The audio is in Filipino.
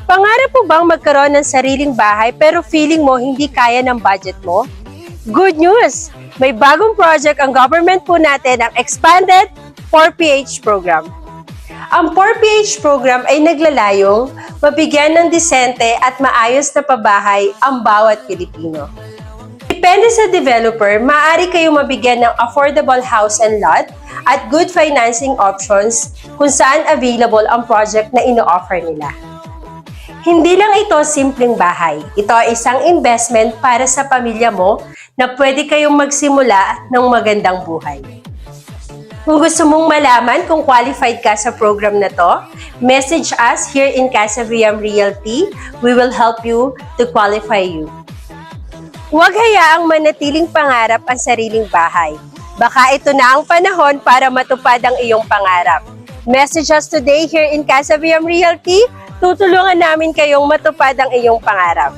Pangarap mo bang magkaroon ng sariling bahay pero feeling mo hindi kaya ng budget mo? Good news! May bagong project ang government po natin, ang Expanded 4PH Program. Ang 4PH Program ay naglalayong mabigyan ng disente at maayos na pabahay ang bawat Pilipino. Depende sa developer, maaari kayong mabigyan ng affordable house and lot at good financing options kung saan available ang project na ino-offer nila. Hindi lang ito simpleng bahay. Ito ay isang investment para sa pamilya mo na pwede kayong magsimula ng magandang buhay. Kung gusto mong malaman kung qualified ka sa program na to, message us here in Casa VM Realty. We will help you to qualify you. Huwag hayaang manatiling pangarap ang sariling bahay. Baka ito na ang panahon para matupad ang iyong pangarap. Message us today here in Casa VM Realty. Tutulungan namin kayong matupad ang iyong pangarap.